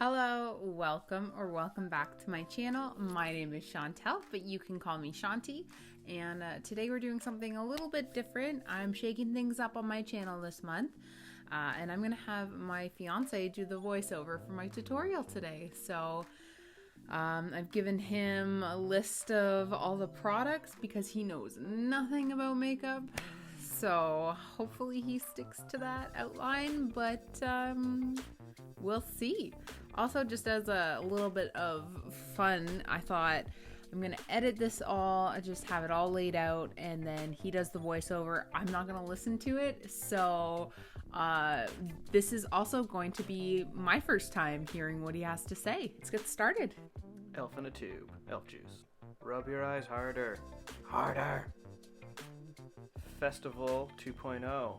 Hello, welcome back to my channel. My name is Chantel, but you can call me Chanty. And today we're doing something a little bit different. I'm shaking things up on my channel this month. And I'm going to have my fiance do the voiceover for my tutorial today. So I've given him a list of all the products because he knows nothing about makeup. So hopefully he sticks to that outline, but we'll see. Also, just as a little bit of fun, I thought I'm going to edit this all, I just have it all laid out, and then he does the voiceover. I'm not going to listen to it, so this is also going to be my first time hearing what he has to say. Let's get started. Elf in a tube. Elf juice. Rub your eyes harder. Harder! Festival 2.0,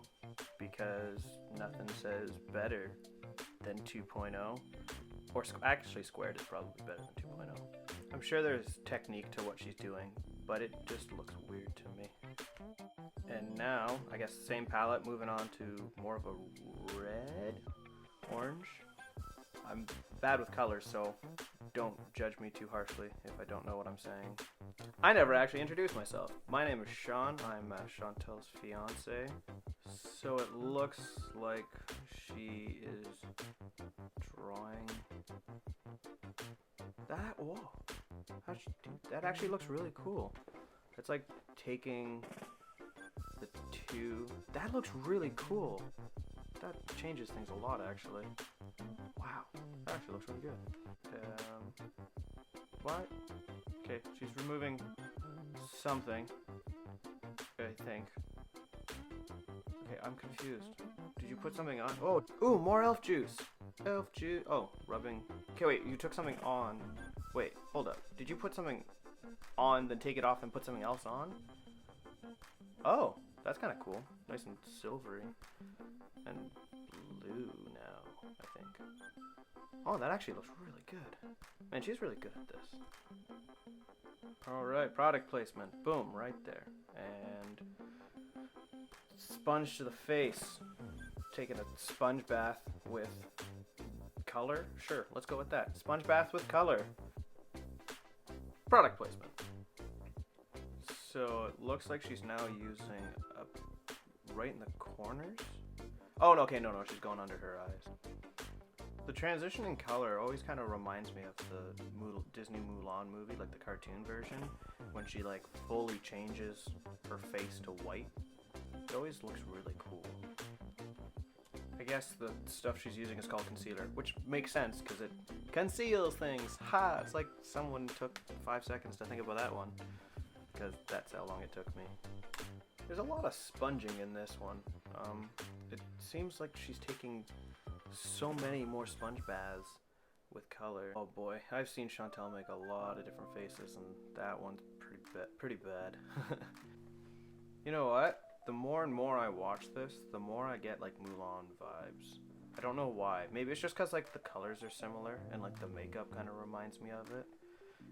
because nothing says better than 2.0. Or actually squared is probably better than 2.0. I'm sure there's technique to what she's doing, but it just looks weird to me. And now, I guess same palette, moving on to more of a red, orange. I'm bad with colors, so don't judge me too harshly if I don't know what I'm saying. I never actually introduced myself. My name is Sean. I'm Chantel's fiance. So it looks like she is drawing that. Whoa. How'd she do that? Actually looks really cool. It's like taking the two. That looks really cool. That changes things a lot, actually. Wow, that actually looks really good. What? Okay, she's removing something, I think. Okay, I'm confused. Did you put something on? Oh, ooh, more elf juice. Elf juice. Oh, rubbing. Okay, wait, you took something on. Wait, hold up. Did you put something on, then take it off and put something else on? Oh, that's kind of cool. Nice and silvery. And blue now, I think. Oh, that actually looks really good. Man, she's really good at this. Alright, product placement. Boom, right there. And sponge to the face. Taking a sponge bath with color? Sure, let's go with that. Sponge bath with color. Product placement. So it looks like she's now using right in the corners. Oh, no, okay, no, she's going under her eyes. The transition in color always kind of reminds me of the Disney Mulan movie, like the cartoon version, when she like fully changes her face to white. It always looks really cool. I guess the stuff she's using is called concealer, which makes sense because it conceals things. Ha! It's like someone took 5 seconds to think about that one, because that's how long it took me. There's a lot of sponging in this one. It seems like she's taking so many more sponge baths with color. Oh boy, I've seen Chantel make a lot of different faces, and that one's pretty bad. You know what? The more and more I watch this, the more I get like Mulan vibes. I don't know why. Maybe it's just because like the colors are similar and like the makeup kind of reminds me of it.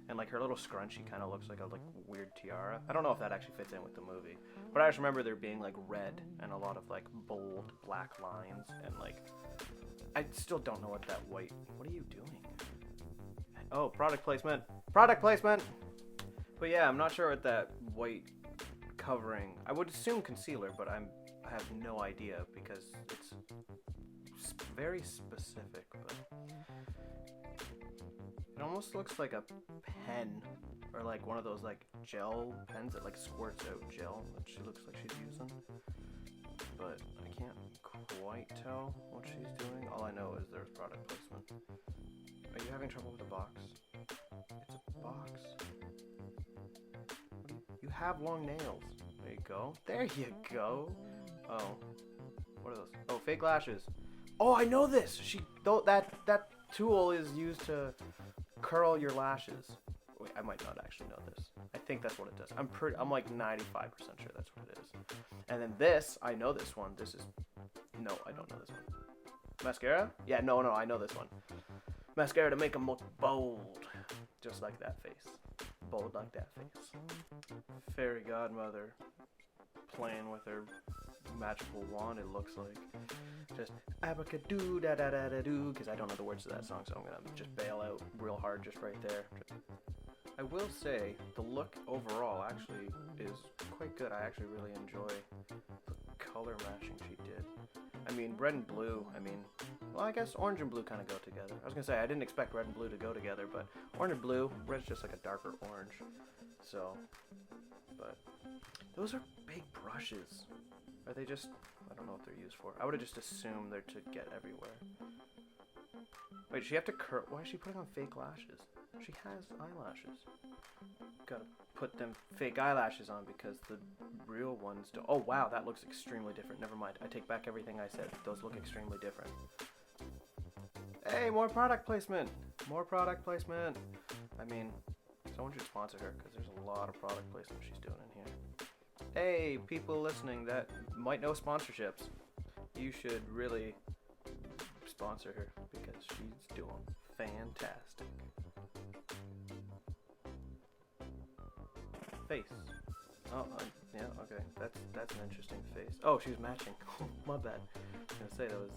And like her little scrunchie kind of looks like a weird tiara. I don't know if that actually fits in with the movie, but I just remember there being like red and a lot of like bold black lines, and like I still don't know what that white. What are you doing? Oh, product placement. Product placement. But yeah, I'm not sure what that white covering. I would assume concealer, but I have no idea because it's very specific. But it almost looks like a pen, or like one of those like gel pens that like squirts out gel that she looks like she's using. But I can't quite tell what she's doing. All I know is there's product placement. Are you having trouble with the box? It's a box. You have long nails. There you go. There you go. Oh. What are those? Oh, fake lashes. Oh, I know this! That tool is used to curl your lashes. Wait, I might not actually know this. I think that's what it does. I'm like 95% sure that's what it is. And then this, I know this one. No, I don't know this one. Mascara? Yeah, no, I know this one. Mascara to make them look bold. Just like that face. Bold like that face. Fairy godmother playing with her magical wand, it looks like. Just abracadoo da da da da doo, because I don't know the words to that song, so I'm gonna just bail out real hard just right there. I will say the look overall actually is quite good. I actually really enjoy the color matching she did. I mean, red and blue, well, I guess orange and blue kind of go together. I was gonna say I didn't expect red and blue to go together, but orange and blue, red's just like a darker orange. So, but those are big brushes. Are they just, I don't know what they're used for. I would have just assumed they're to get everywhere. Wait, does she have to why is she putting on fake lashes? She has eyelashes. Gotta put them fake eyelashes on because the real ones don't. Oh wow, that looks extremely different. Never mind. I take back everything I said. Those look extremely different. Hey, more product placement! More product placement! I mean, someone should sponsor her because there's a lot of product placement she's doing in here. Hey, people listening that might know sponsorships. You should really sponsor her because she's doing fantastic. Face. Oh, yeah, okay. That's an interesting face. Oh, she was matching. My bad. I was gonna say that was,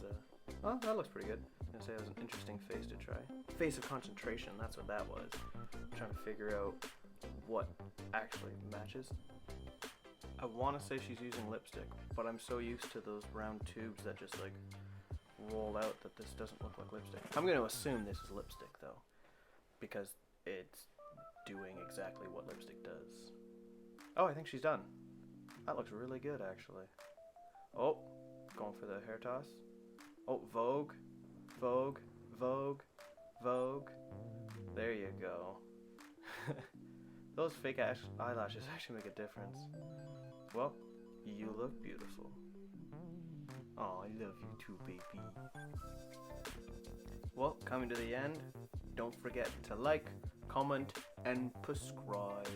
oh, that looks pretty good. I was gonna say that was an interesting face to try. Face of concentration, that's what that was. I'm trying to figure out what actually matches. I want to say she's using lipstick, but I'm so used to those round tubes that just like roll out that this doesn't look like lipstick. I'm going to assume this is lipstick though, because it's doing exactly what lipstick does. Oh, I think she's done. That looks really good actually. Oh, going for the hair toss. Oh, Vogue, Vogue, Vogue, Vogue. There you go. Those fake eyelashes actually make a difference. Well, you look beautiful. Oh, I love you too, baby. Well, coming to the end, don't forget to like, comment, and subscribe.